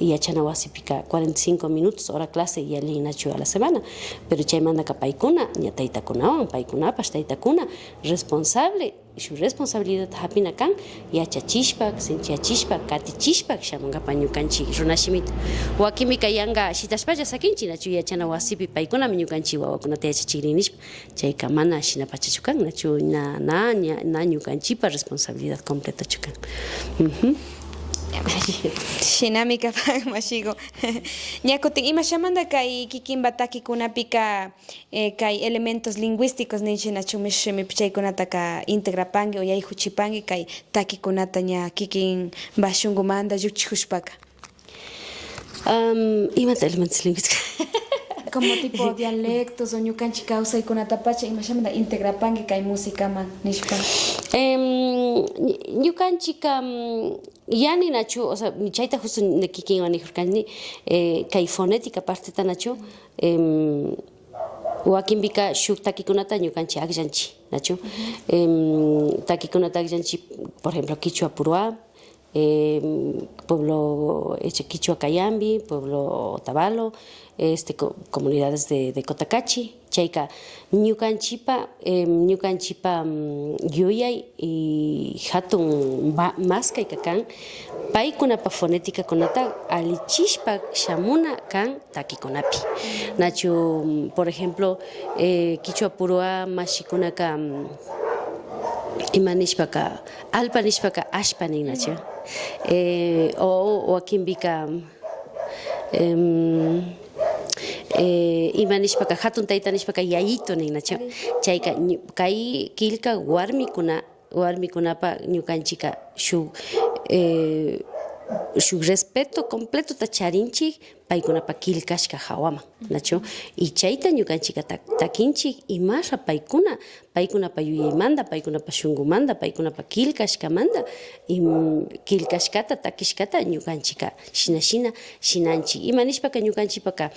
Speaker 2: yachana wasipika 45 minutos hora clase yalinachu a la semana, pero chaymantaka paykuna ña taytakunawan paykunapash taytakuna responsable su responsabilidad hapina kan yachachishpak, sinchiachishpak, katichishpak shamungapan ñukanchik runashimita wakimi kayanga shitashpalla sakinchik nachu yachana wasipi paykunami ñukanchik wawakunata yachachikrin nishpa chayka mana shinapachachu kan nachu na ñukanchipa responsabilidad completa chukan.
Speaker 1: Shinami kapak mashigo. Ñakutin ima shamanda kay kikinba takikunapika kay elementos lingüísticos ninchinachu mishimi chaykunataka integrapangi o yayhuchipangi kay takikunata ña kikin bashungumanta llukchihushpaka.
Speaker 2: Imata elementos lingüísticos.
Speaker 1: Como tipo dialectos o ñukanchik kawsaykunatapacha ima shamanda integrapangi kay musikaman nishpa.
Speaker 2: Ñukanchika yani nachu, o sea, chayta justo kikinwan nijurkani kay fonética parteta nachu wakinbika shuk takikunata ñukanchik akllanchik nachu takikunata akllanchik por ejemplo Quichua Puruá, pueblo Quichua Cayambi, pueblo Otavalo, comunidades de Cotacachi, chayka ñukanchipa yuyay y hatun maskayka kan paykunapa fonética kunata alichishpa shamuna kan takikunapi nachu por ejemplo Quichua Puruá mashikunaka imanishpaka alpa nishpaka ashpa ninachu o wakinbika imanishpaka hatun tayta nishpaka yayito ninachu chayka kay kilka warmikunapa ñukanchika shuk respeto completo ta charinchik paykunapa kilkashka hawaman nachu y chayta ñukanchika takinchik imasha paykunapa yuyaymanta paykunapa shunkumanta paykunapa kilkashkamanta kilkashkata takishkata ñukanchika shinanchik imanishpaka ñukanchipaka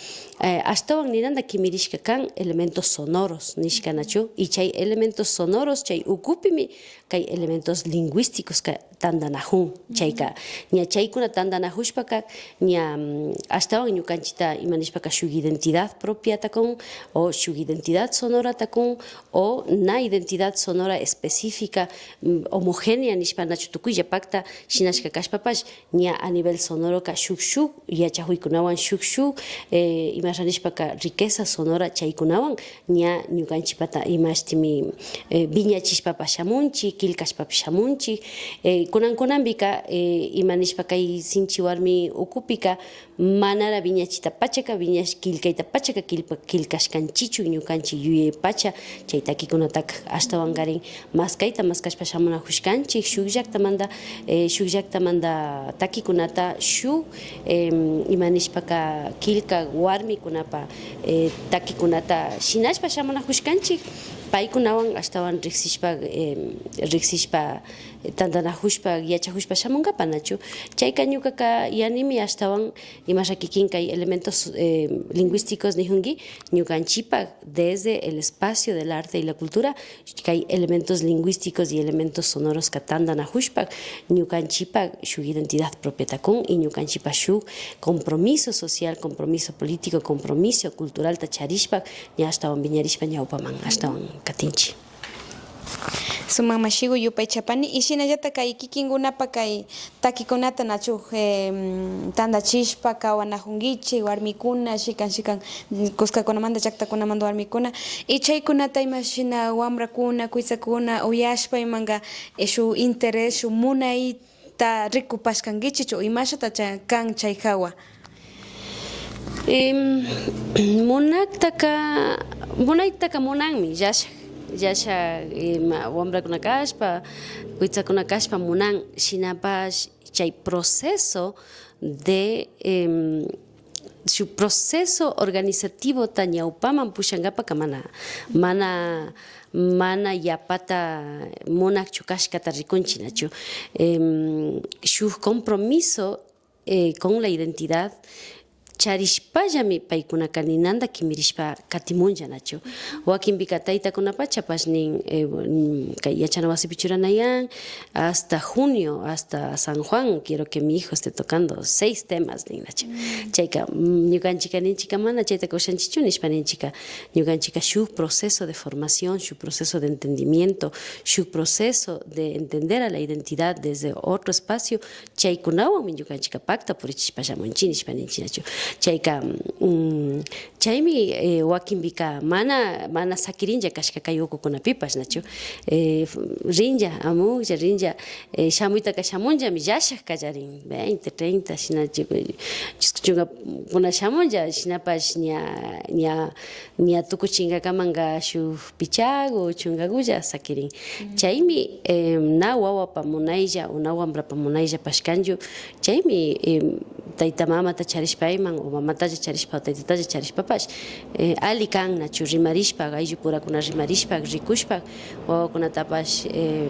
Speaker 2: ashtawan ninanta kimirishka kan elementos sonoros nishka nachu y chay elementos sonoros chay ukupimi kay elementos lingüísticos ka tandanajun chayka ña chaykuna tandanajushpaka ña ashtawan ñukanchita imanishpaka shuk identidad propia takun o shuk identidad sonora takun o na identidad sonora específica homogénea nishpa nachu tukuyllapakta shinashka kashpapash ña a nivel sonoro ka shuk yachahuykunawan shuk imashanishpaka riqueza sonora chaykunawan ña ñukanchipata imashtimi viñachishpapash shamunchik kilkashpapish shamunchik kunankunanpika imanishpa kay sinchi warmi ukupika manara viñachita pachaka viñash kilkayta pachaka kilkashkanchichu ñukanchik yuyay pacha chay takikunataka ashtawan karin maskayta maskashpa shamunajushkanchik shuk llaktamanta takikunata shuk imanishpaka kilka warmikunapa takikunata shinashpa shamunajushkanchik paykunawan ashtawan riksishpa tandanajushpa yachajushpa shamunkapa nachu chayka ñukaka yanimi ashtawan imasha kikin kay elementos lingüísticos nijunki ñukanchipa desde el espacio del arte y la cultura kay elementos lingüísticos y elementos sonoros ka tandanajushpa ñukanchipa shuk identidad propia takun y ñukanchipa shuk compromiso social, compromiso político, compromiso cultural ta charishpa ña ashtawan viñarishpa ñawpaman ashtawan katinchi.
Speaker 1: Suman mashigu yupay chapani y shinallata kay kikinkunapa kay takikunata nachu tandachishpa kawanajunkichik warmikuna shikan kuskakunamanta llaktakunamanta warmikuna y chaykunata imashina wamrakuna kuysakuna uyashpa imanga shuk interés shuk munayta rikupashkankichik imashata kan chay hawa.
Speaker 2: Munaktaka munaytaqa munanmi yasha wamrakuna kashpa kuytsakuna kashpa munan shinapash chay proceso de su proceso organizativo ta ñawpaman pushankapaka mana yapata munakchu kashkata rikunchik nachu shuk compromiso con la identidad charishpallami paykunaka ninanta kimirishpa katimunlla nachu wakinpika taytakunapash chapash nin kay yachana wasipi churanayan hasta junio, hasta San Juan quiero que mi hijo esté tocando 6 temas nin nachu chayka ñukanchika ninchika mana chayta kushanchichu nishpa ninchika ñukanchika shuk proceso de formación, shuk proceso de entendimiento, shuk proceso de entender a la identidad desde otro espacio chaykunawanmi ñukanchika pacta purichishpallamunchi nishpa ninchi nachu chayka chaymi wakinpika mana sakirinlla kashka kay ukukunapipash nachu rinlla amuklla rinlla shamuytaka shamunllami llashak kallarin 20, 30 shina chunka shamunlla shinapash ña tukuchinkakamanga shuk pichagu chunkakulla sakirin chaymi na wawapa munaylla o na wambrapa munaylla pashkanchu chaymi tayta mamata charishpayman o mamatalla charishpa o taytatalla charishpapash ali kan nachu rimarishpa ayllu purakuna rimarishpa rikushpa wawakunatapash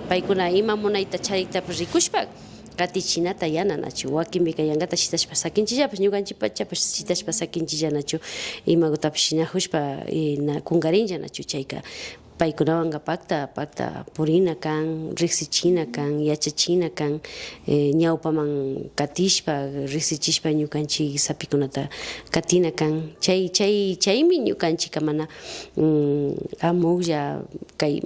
Speaker 2: paykuna ima munayta chariytapas rikushpa katichinata yana nachu wakinpika yankata shitashpa sakinchillapash ñukanchikpachapash shitashpa sakinchilla nachu imakutapish shinakushpa kungarinlla nachu chayka paykunawanka pacta purina kan riksichina kan yachachina kan ñawpaman katishpa riksichishpa ñukanchik sapikunata katina kan chaymi ñukanchika mana amuklla kay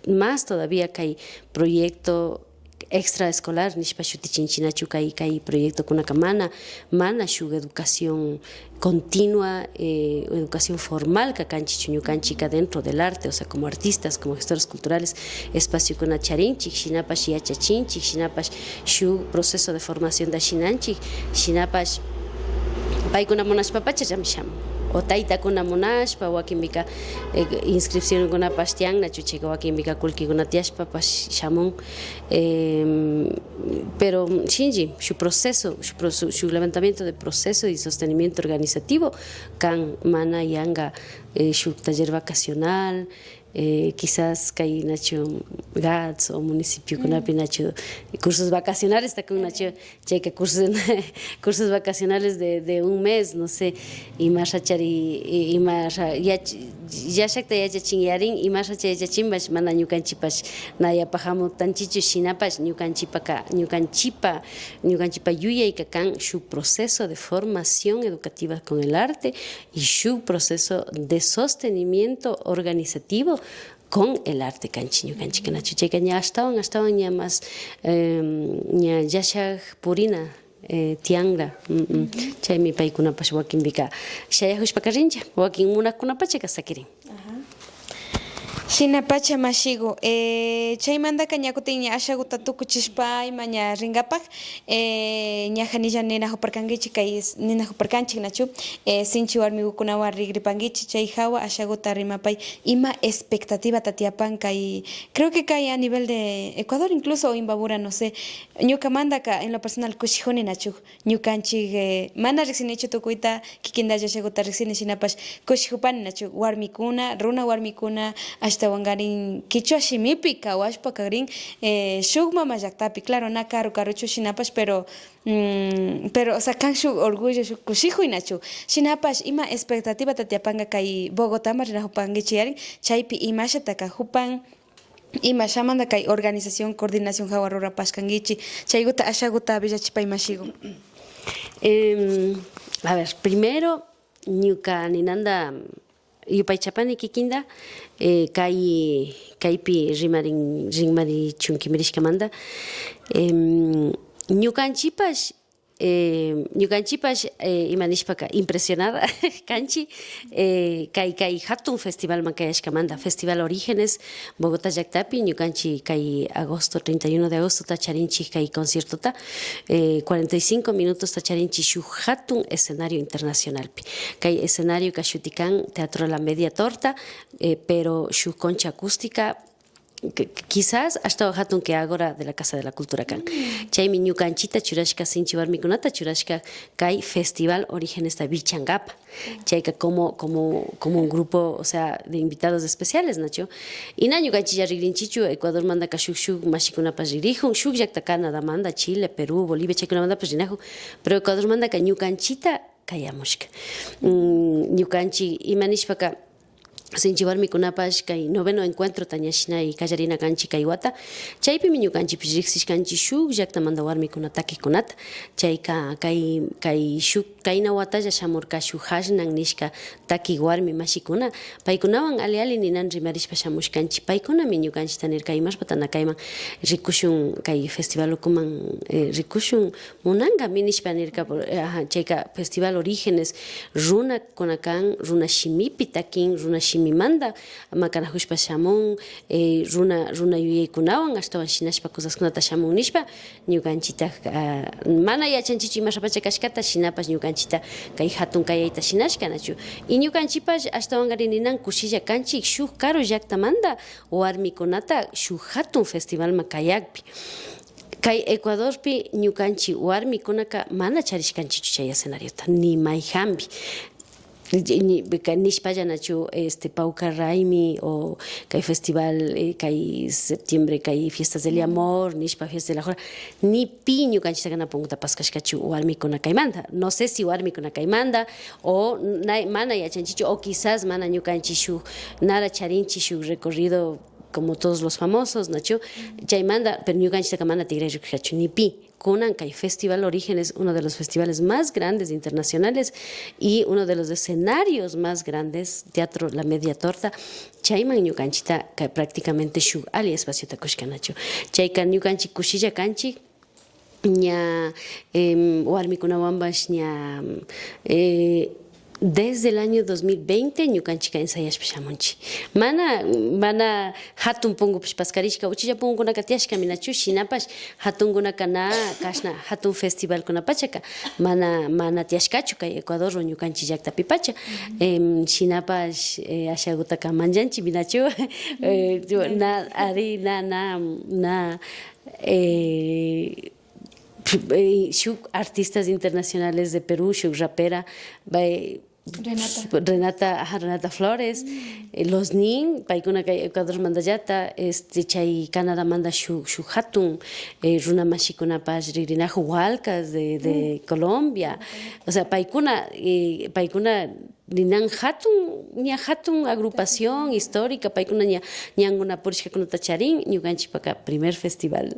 Speaker 2: más todavía kay proyecto extraescolar nishpa shutichinchinachu kay proyecto kunaka mana shuk educación continua, educación formal kakanchichu ñukanchika dentro del arte, o sea, como artistas, como gestores culturales, espacio kuna charinchik, shinapash yachachinchik, shinapash shuk proceso de formación da shinanchik, shinapash paykuna munashpapacha shamun. O taytakuna munashpa wakinpika inscripcionkunapash tiyan nachu chayka wakinpika kullkikuna tiyashpapash shamun pero shinji su levantamiento de proceso y sostenimiento organizativo kan mana yanka shuk taller vacacional quizás kay nachu GATS o municipio kunapi nachu cursos vacacionales takun nachu chayka cursos vacacionales de un mes no sé imashachari yashakta yachachin yarin imashacha yachachinpash mana ñukanchipash nayapahamutanchichu shinapash ñukanchipa yuyayka kan shuk proceso de formación educativa con el arte y shuk proceso de sostenimiento organizativo con el arte kanchika nachu chayka ña ashtawan ña más ña yashak purina tiangra chaymi paykunapash wakinpika shayakushpaka rinlla wakin munakunapacha sakirin.
Speaker 1: Shinapacha mashigo chaymantaka ñakutin ña ashakuta tukuchishpa ima ña rinkapak ñajanilla ninajuparkankichik kay ninajuparkanchik nachu sinchi warmikunawan rikripankichik chay hawa ashakuta rimapay ima expectativata tiyapan kay creo que kay a nivel de Ecuador incluso o Imbabura no sé ñukamantaka en lo personal kushijuni nachu ñukanchik mana riksinichu tukuyta kikindalla ashakuta riksini shinapash kushijupani nachu warmikuna runa warmikuna ashtawangarin kichwa shimipi kawashpa kagrin shuk mama llaktapi claro na karuchu shinapash pero o sea kan shuk orgullo shuk kushijuy nachu shinapash ima expectativa tatiapanga kay Bogotama rinajupankichik yarin chaypi imashataka jupan ima shamanda kay organización coordinación hawa rurapashkankichik chaykuta ashakuta villachipay mashigu.
Speaker 2: A ver, primero ñuka ninanda yupaychapani kikinda kaypi rinmari chunkimirishkamanta ñukanchipash ñukanchipash imanishpaka impresionada kanchi kay hatun festival kayashkamanta Festival Orígenes Bogotá llaktapi ñukanchi kay agosto 31 de agosto tacharinchik kay conciertota 45 minutos tacharinchik shuk hatun escenario internacionalpi kay escenario kashutikan Teatro La Media Torta pero shuk concha acústica quizás hasta hatun que agora de la Casa de la Cultura kan. Chaymi ñukanchita churashka sinchi warmikunata churashka kay Festival Orígenes ta Vilchangapa. Chayka como un grupo, o sea, de invitados especiales, Nacho. Y na ñukanchi ya rigrinchichu Ecuador manda ka shuk mashikunapas ririhun, shuk llakta Canadá manda, Chile, Perú, Bolivia, chaykuna manda pues rinahun, pero Ecuador manda ka ñukanchita kayamushka. Ñukanchi imanishpaka sinchi warmikunapash kay noveno encuentro tañashina y kallarina kanchi kaywata chaypi ñukanchipis riqsishkanchi shuk llaktamanta warmikuna takikunata chayka kay shuk kayna watalla shamurka shuk hashnan nishka taki warmi mashikuna paykunawan ali ninan rimarishpa shamushkanchi paykunami ñukanchita nirka imashpatana kayman rikushun kay festival ukuman rikushun munangami nishpa nirka chayka Festival Orígenes runa kunakan runa shimipi takin runa shimimanda makanajushpa shamun runa yuyaykunawan ashtawan shinashpa cosaskunata shamun nishpa ñukanchita mana yachanchichu imashapacha kashkata shinapas ñukanchita kay hatun kayayta shinashka nachu y ñukanchipash ashtawanqari ninan kushilla kanchik shuk karo llaktamanta warmikunata shuk hatun festivalman kayakpi kay Ecuadorpi ñukanchi warmikunaka mana charishkanchichu chay escenariota ni mayhampi nishpalla nachu Pauca Raimi o kay festival kay septiembre kay fiestas del amor nishpa fiestas de la jora ni pi ñukanchita kanapunkuta paskashkachu warmikuna kaymanta no sé si warmikuna kaymanta o mana yachanchichu o quizás mana ñukanchi shuk nara charinchi shuk recorrido como todos los famosos, Nacho, chaymanda, pero ñukanchita kamana tigre rikukachu ni pi. Kunan kay Festival Orígenes, uno de los festivales más grandes internacionales y uno de los escenarios más grandes, Teatro La Media Torta, chayman ñukanchita kay prácticamente shuk ali espacio takushkanachu. Chayka ñukanchi kushilla kanchi ña warmikunawanbash ña desde el año 2020 ñukanchika ensayashpa shamunchi mana hatun pungupish paskarishka uchilla punkunaka tiashka minachu shinapash hatunkunaka na kashna hatun festival kunapachaka mana tiashkachu kay Ecuador ñukanchi llaktapi pacha shinapash ashagutaka manchanchi minachu na ari na shuk artistas internacionales de Perú, shuk rapera, Renata Flores, los nin, paikuna kay Ecuador mandallata, chay Canadá manda shuk hatun, runa mashikunapash ririnahu hualcas de Colombia, o sea, paikuna ninan hatun agrupación histórica paikuna ñanguna purishka kunata charin ñukanchipaka primer festival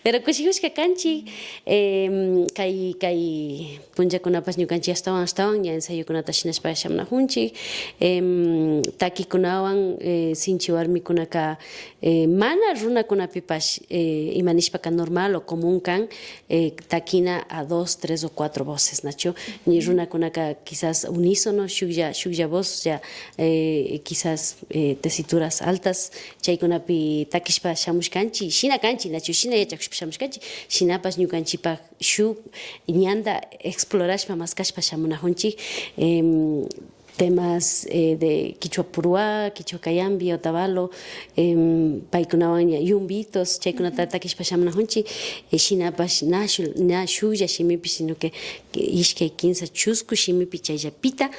Speaker 2: pero kushijushka kanchi kay punllakunapas ñukanchik astawan ña ensayukunata shinashpa shamnajunchik takikunawan sinchi warmikunaka mana runakunapipash imanishpaka normal o común kan takina a 2, 3 o 4 voces nacho ni runakunaka quizás unísono shukya voz ya quizás tesituras altas chaykunapi takishpa shamushkanchi shina kanchi nachu shina yachakushpa shamushkanchi shinapas ñukanchipa shuk ñanda explorashpa maskashpa shamunajunchik temas de Quichua Purua, Quichua Cayambi, Otavalo, paikunawan yumbitos, chaykunata takishpa shamunajunchik shinapash na shuya shimipi sino que ishkay 15 chusku shimipi chayllapita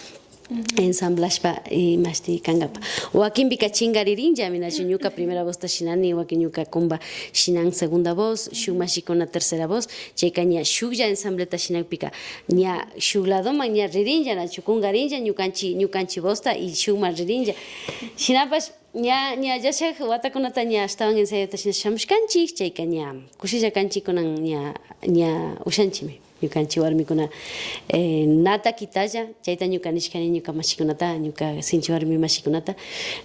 Speaker 2: ensamblashpa mashti kankapa wakinpi kachingaririnlla minachu ñuka primera voz ta shinani wakin ñuka kumba shinan segunda voz shuk mashikuna tercera voz chayka ña shuklla ensambleta shinanpika ña shuk ladoman ña ririnlla nachu kungarinlla ñukanchi vosta y shukman ririnlla shinapash ña yashak watakunata ña ashtawan ensayota shamushkanchik chayka ña kushilla kanchik kunan ña ushanchimi. ñukanchik warmikuna nata kitalla chayta ñuka nishkani ñuka mashikunata ñuka sinchi warmi mashikunata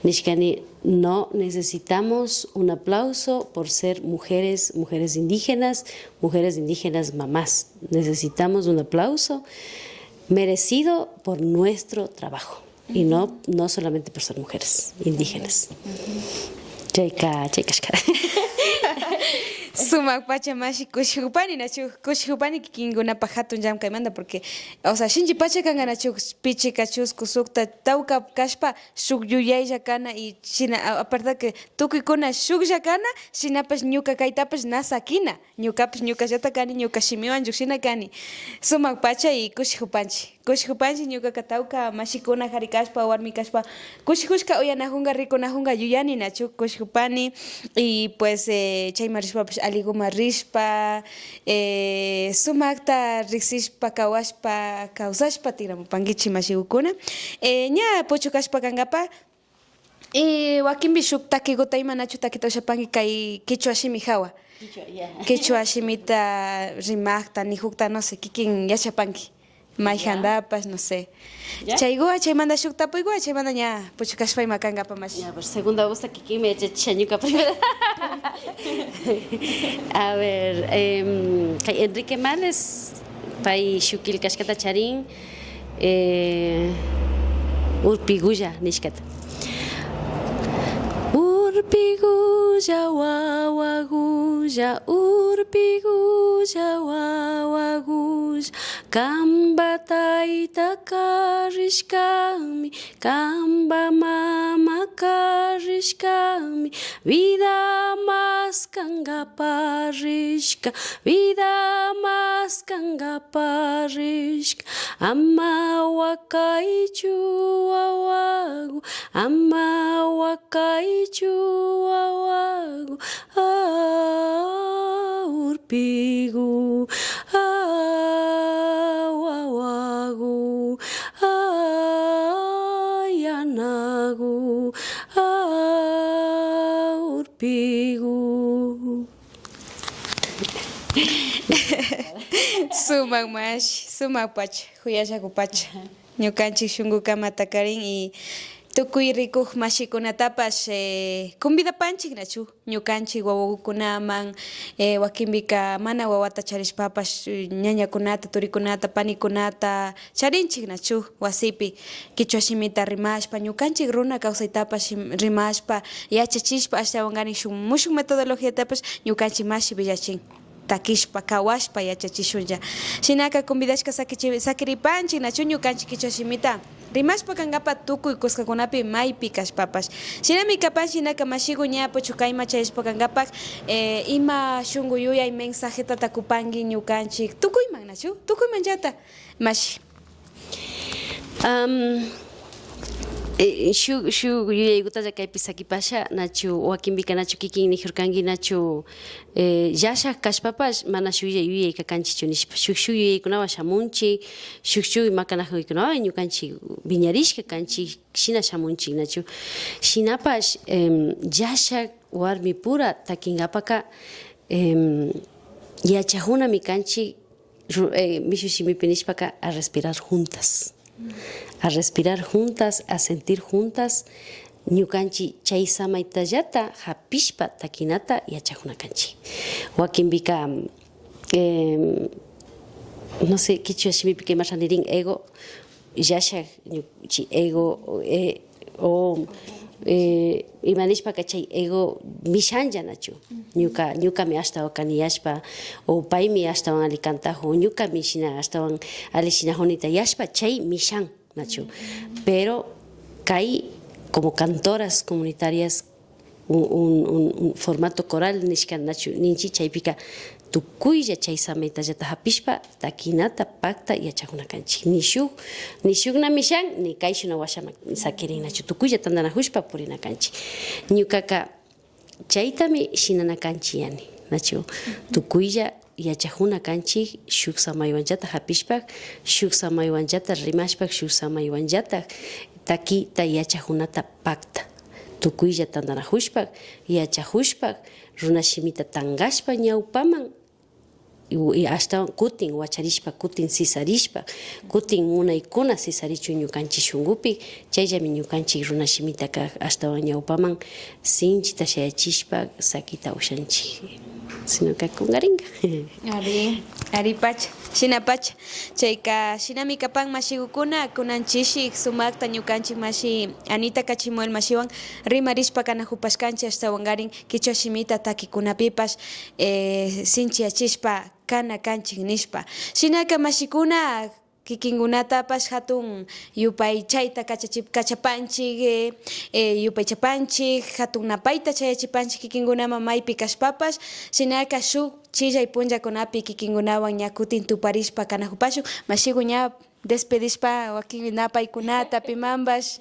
Speaker 2: nishkani no necesitamos un aplauso por ser mujeres indígenas mamás, necesitamos un aplauso merecido por nuestro trabajo y no solamente por ser mujeres indígenas. Chayka
Speaker 1: Sumak pacha mashi kushupani nachu kushupani kingunapa hatun llamkaymanta porque o sea shinchi pacha kanga nachu pichi kachusku sukta tawka kashpa shuk yuyaylla kana y shina aparte que tukuykuna shuklla kana shinapash ñuka kaytapash nasakina ñukapash ñukallata kani ñuka shimiwan llushina kani sumak pacha y kushikupanchi ñuka tawka mashikuna qhari kashpa warmi kashpa kushikushka uyanajunga rikunajunga yuyani nachu kushikupani y pues chayma rishpapash aliguma rishpa sumakta riksishpa kawashpa kawsashpa tiramupankichik mashikukuna ña puchukashpa kankapa wakinpi shuk takikuta ima nachu takita ushapanki kay kichwa shimi hawa kichwa shimita rimakta nijukta no sé kikin yachapanki mayhandapas no sé chayguwa chaymanta shuk tapuyguwa chaymanta ña puchukashpa ima kankapa mashi
Speaker 2: ya pues segunda voz aquí me echa ñuka primera. A ver, Enrique Males pay shukil kashkata charin urpigulla nishkata urpigulla wawagulla urpigulla wawagulla kamba tayta karishkami kamba mama karishkami vida más kanga parishka vida más kanga parishka ama wakaichu wawagu ama wakaichu wawagu urpigu wawagu yanagu urpigu.
Speaker 1: sumak mashi sumak pacha huyallaku pacha ñukanchik shunkukamata karin y tukuy rikuq mashikunatapash convidapanchik nachu ñukanchik wawakunaman wakinpika mana wawata charishpapash ñañakunata turikunata panikunata charinchik nachu wasipi kichwa shimita rimashpa ñukanchik runa kawsaytapash rimashpa yachachishpa ashtawankarin shuk mushuk metodologiatapash ñukanchik mashi villachin takishpa kawashpa yachachishunlla shinaka convidashka sakiripanchik nachu ñukanchik kichwa shimita rimashpa kankapa tukuy kuskakunapi maypi kashpapash shinami kapan shinaka mashiku ña puchukayma chayashpa kankapak ima shunku yuyay mensajeta takupanki ñukanchik tukuyman nachu tukuymanllata mashi
Speaker 2: shuk yuyaykutalla kaypi sakipasha nachu wakinpika nachu kikin nijurkanki nachu llashak kashpapash mana shuk yuyayka kanchichu nishpa shuk yuyaykunawan shamunchik shuk makanakuykunawan ñukanchik viñarishka kanchik shina shamunchik nachu shinapash llashak warmi pura takinkapaka yachajunami kanchik mishu shimipi nishpaka a respirar juntas a sentir juntas ñukanchik chay samaytallata hapishpa takinata yachajuna kanchik wakinpika no sé kichwa shimipi kaymarranirin ego llashak ego o imanishpaka chay ego mishanlla nachu ñukami ashtawan kaniyashpa o paymi ashtawan ali kantajun ñukami shina ashtawan ali shinajunita yashpa chay mishan nachu pero kay como cantoras comunitarias un formato coral nishkan nachu ninchi chaypika tukuylla chay samaytallata hapishpa takinata pakta yachajuna kanchik nishukna mishan ni kayshuna washaman sakirin nachu tukuylla tandanajushpa purina kanchik ñukaka chaytami shinana kanchik yani nachu tukuylla yachajuna kanchik shuk samaywanllata hapishpa shuk samaywanllata rimashpa shuk samaywanllata takita yachajunata pakta tukuylla tandanajushpa yachajushpa runa shimita tangashpa ñawpaman y hasta kutin wacharishpa kutin sisarishpa kutin munaykuna sisarichu ñukanchik shunkupi chayllami ñukanchik runa shimitaka ashtawan ñawpaman sinchita shayachishpa sakita ushanchik sinoqa kungaringa
Speaker 1: Ari pacha, shina pacha. Chayka shinami kapan mashigukuna kunanchishik sumakta ñukanchik mashi Anita Cachimuel mashiwan rimarishpa kana hupashkanchik ashtawangarin kichwa shimita takikunapipash sinchiachishpa kana kanchik nishpa. Shinaka mashikuna kikinkunatapash hatun yupay chayta kachapanchik yupaychapanchik hatun napayta chayachipanchik kikinkunaman maypi kashpapash shinaka shuk chillay punllakunapi kikinkunawan ña kutin tuparishpa kana hupashun mashiku ña despedishpa wakin napaykunata pimanbash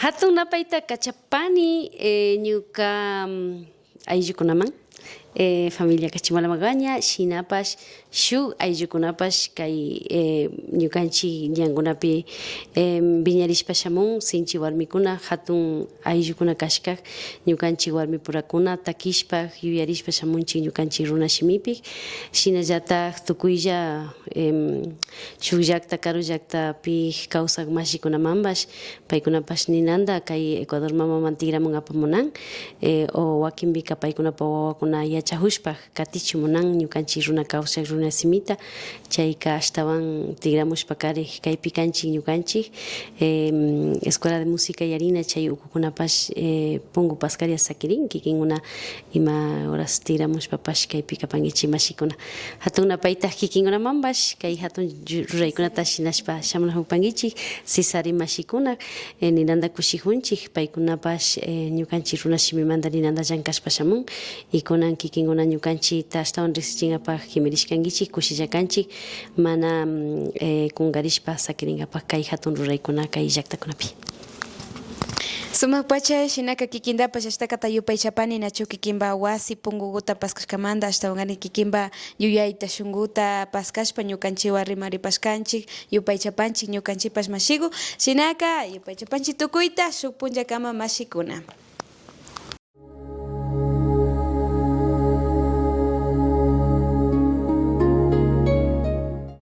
Speaker 2: hatun napayta kachapani ñuka ayllukunaman familia Cachimuela Magaña shinapash shuk ayllukunapash kay ñukanchik llankunapi viñarishpa shamun sinchi warmikuna hatun ayllukuna kashka ñukanchik warmipurakuna takishpa yuyarishpa shamunchik ñukanchik runa shimipi shinallatak tukuylla shuk llakta karu llaktapi kawsak mashikunamanpash paykunapash ninanda kay Ecuador mamaman tigramun apamunan o wakinpika paykunapa wawakuna yachahushpa katichimunan ñukanchik runa kawsak runa simita chayka ashtawan tigramushpa kari kaypi kanchik ñukanchik escuela de música yarina chay ukukunapash pungu paskaria sakirin kikinkuna ima horas tigramushpapash kaypi kapankichik mashikuna hatun napayta kikinkunamanpash kay hatun ruraykunata shinashpa shamunajupankichik Cesari mashikuna ninanda kushijunchik paykunapash ñukanchik runa shimimanta ninanda llankashpa shamun y kunan kikinkuna ñukanchikta ashtawan riqsichinkapak kimirishkankichik kushillakanchik mana kungarishpa sakirinkapak kay hatun ruraykuna kay llaktakunapi.
Speaker 1: Sumak pacha shinaka kikindapash ashtakata yupaychapani nachu kikinpa wasi pungukuta paskashkamanta ashtawangarin kikinpa yuyayta shunkuta paskashpa ñukanchikwan rimaripashkanchik yupaychapanchik ñukanchikpash mashiku shinaka yupaychapanchik tukuyta shuk punllakama mashikuna.